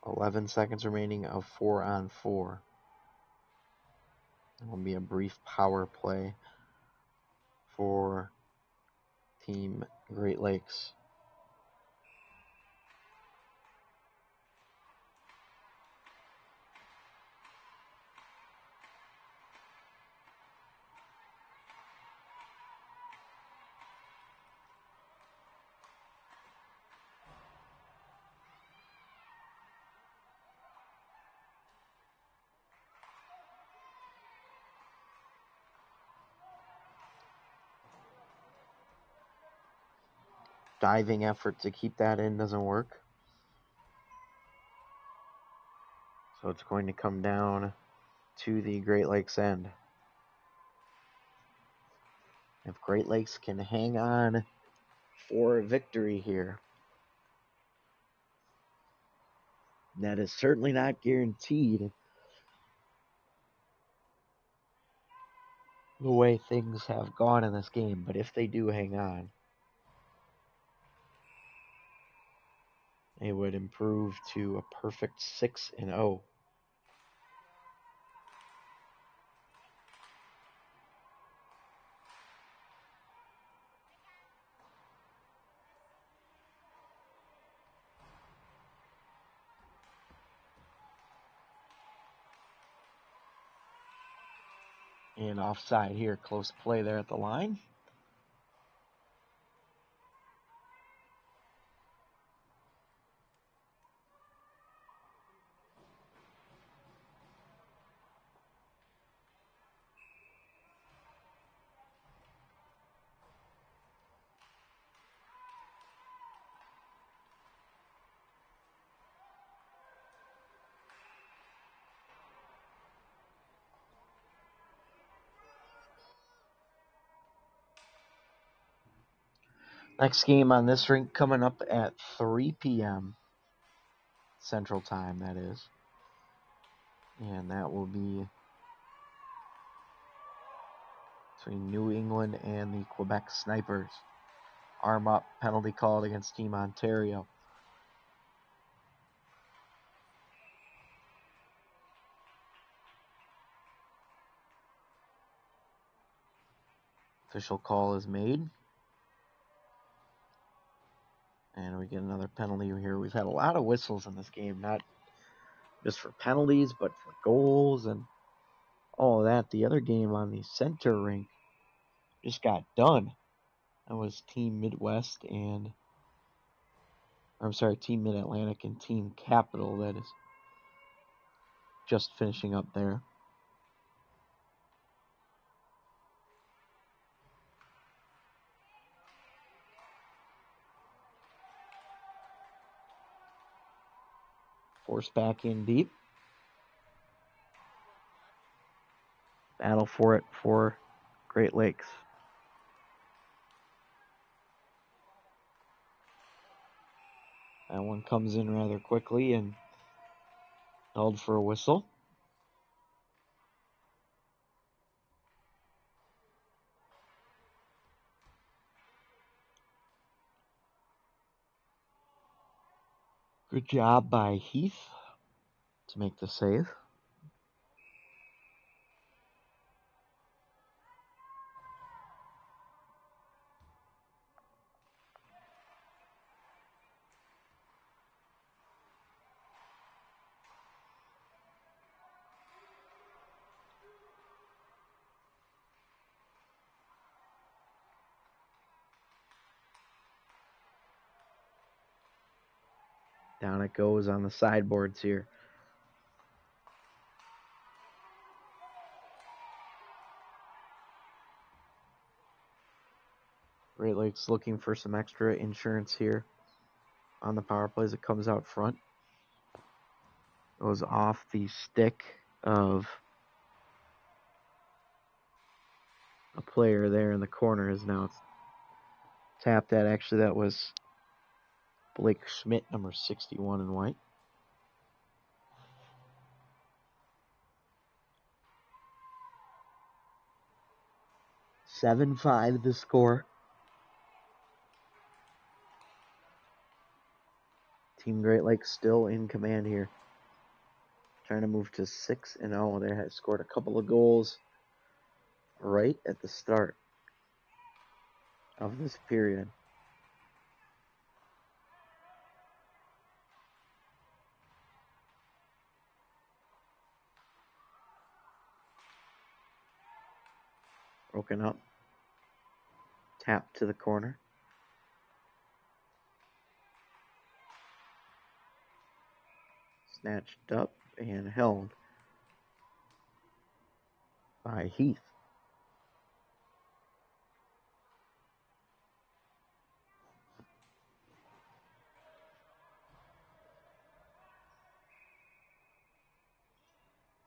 11 seconds remaining of 4-on-4. It will be a brief power play for Team Great Lakes. Diving effort to keep that in doesn't work. So it's going to come down to the Great Lakes end. If Great Lakes can hang on for victory here, that is certainly not guaranteed the way things have gone in this game, but if they do hang on, It would improve to a perfect 6-0. And offside here, close play there at the line. Next game on this rink coming up at 3 p.m. Central Time, that is. And that will be between New England and the Quebec Snipers. Arm up penalty called against Team Ontario. Official call is made. And we get another penalty here. We've had a lot of whistles in this game, not just for penalties, but for goals and all of that. The other game on the center rink just got done. That was Team Midwest and, Team Mid-Atlantic and Team Capital that is just finishing up there. Force back in deep. Battle for it for Great Lakes. That one comes in rather quickly and held for a whistle. Good job by Heath to make the save. Down it goes on the sideboards here. Great Lakes looking for some extra insurance here on the power plays. It comes out front. Goes off the stick of a player there in the corner. Is now tapped at. Actually, that was Blake Schmidt, number 61 in white. "7-5" the score. Team Great Lakes still in command here. Trying to move to 6-0. They had scored a couple of goals right at the start of this period. Broken up. Tap to the corner. Snatched up and held by Heath.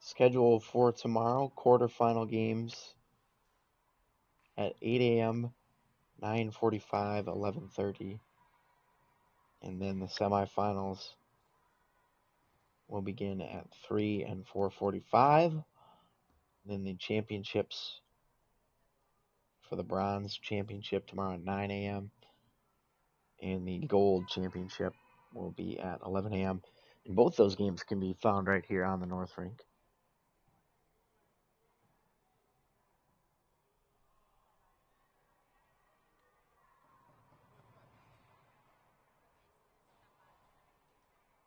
Schedule for tomorrow, quarterfinal games at 8 a.m., 9:45, 11:30. And then the semifinals will begin at 3 and 4:45. Then the championships for the bronze championship tomorrow at 9 a.m. and the gold championship will be at 11 a.m. And both those games can be found right here on the North Rink.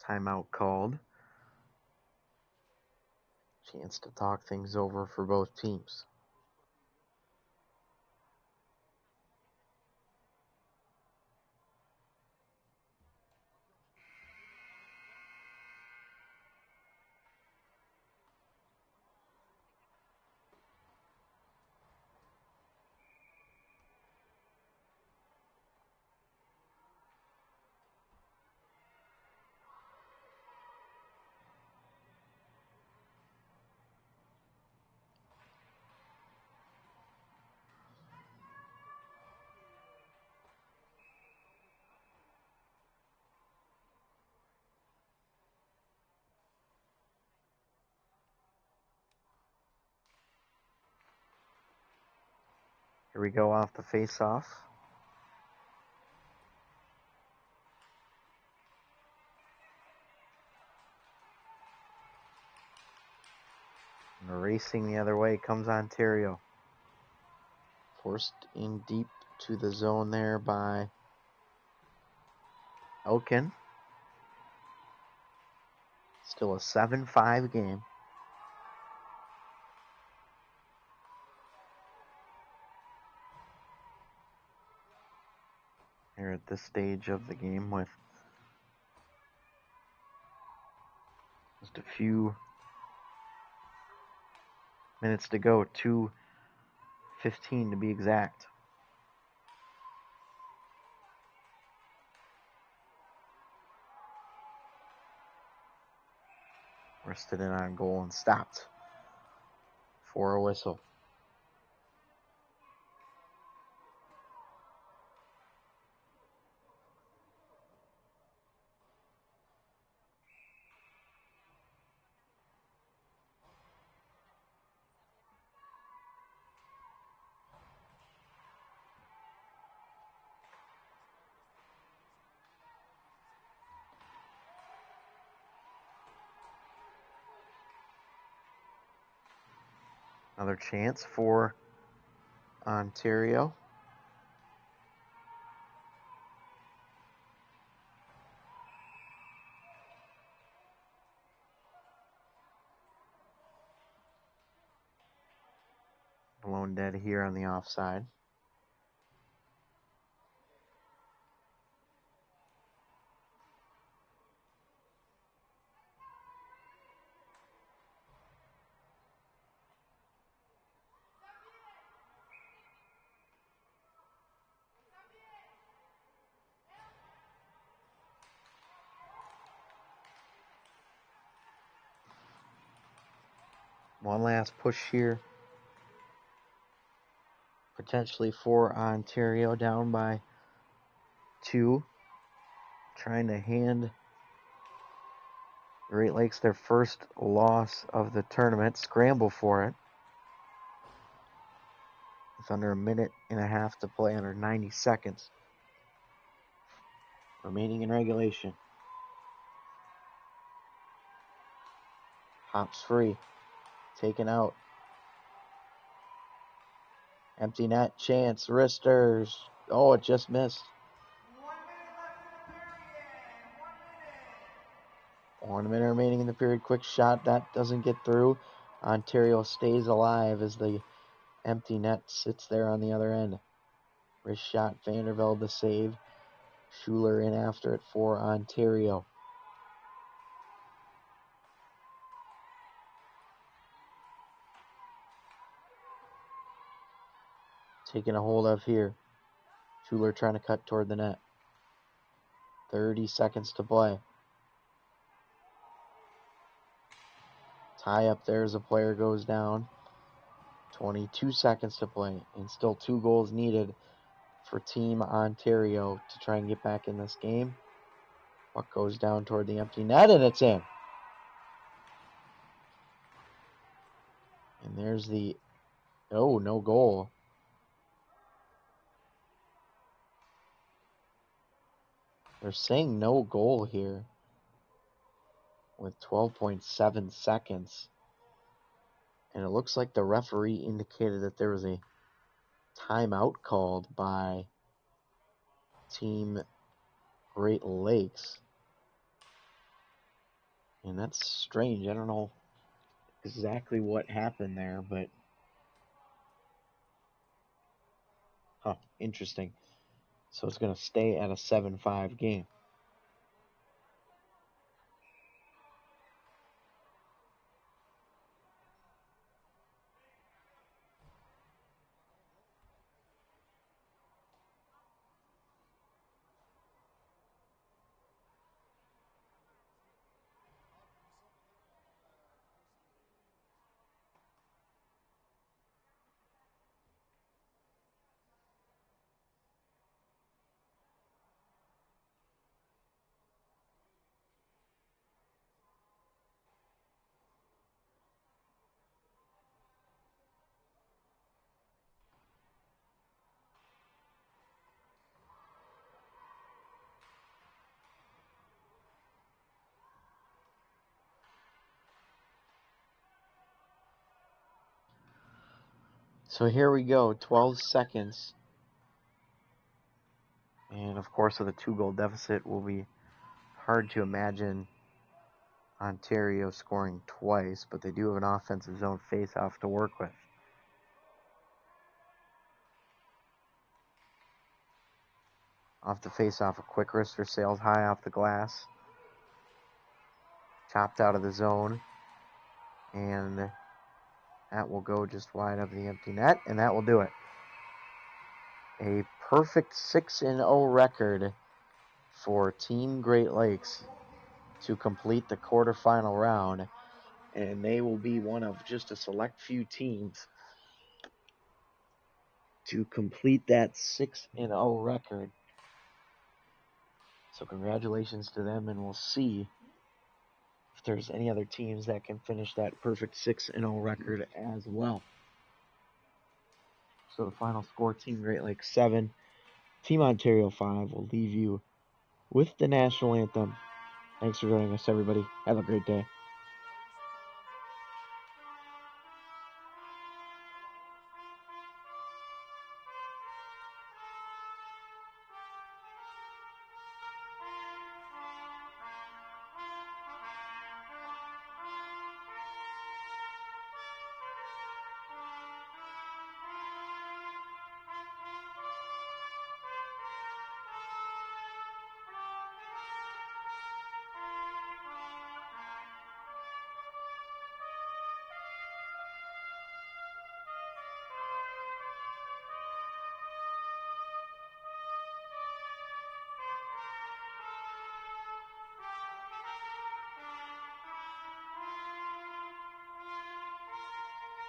Timeout called. Chance to talk things over for both teams. Here we go off the face-off. And racing the other way comes Ontario. Forced in deep to the zone there by Elkin. Still a 7-5 game. Here at this stage of the game with just a few minutes to go, 2:15 to be exact. Rested in on goal and stopped for a whistle. Another chance for Ontario. Blown dead here on the offside. One last push here. Potentially for Ontario, down by 2. Trying to hand Great Lakes their first loss of the tournament. Scramble for it. With under a minute and a half to play, under 90 seconds remaining in regulation. Hops free. Taken out. Empty net chance. Wristers. Oh, it just missed. 1 minute remaining in the period. Quick shot. That doesn't get through. Ontario stays alive as the empty net sits there on the other end. Wrist shot. Vandervelde the save. Schuler in after it for Ontario. Taking a hold of here. Schuler trying to cut toward the net. 30 seconds to play. Tie up there as a player goes down. 22 seconds to play. And still 2 goals needed for Team Ontario to try and get back in this game. Puck goes down toward the empty net and it's in. And there's the... Oh, no goal. They're saying no goal here with 12.7 seconds. And it looks like the referee indicated that there was a timeout called by Team Great Lakes. And that's strange. I don't know exactly what happened there, but interesting. So it's going to stay at a 7-5 game. So here we go, 12 seconds. And of course, with a 2-goal deficit, it will be hard to imagine Ontario scoring twice, but they do have an offensive zone face-off to work with. Off the face-off, a quick wrister sails high off the glass. Chopped out of the zone. And that will go just wide of the empty net, and that will do it. A perfect 6-0 record for Team Great Lakes to complete the quarterfinal round, and they will be one of just a select few teams to complete that 6-0 record. So congratulations to them, and we'll see if there's any other teams that can finish that perfect 6-0 record as well. So the final score, Team Great Lakes 7, Team Ontario 5. Will leave you with the national anthem. Thanks for joining us, everybody. Have a great day.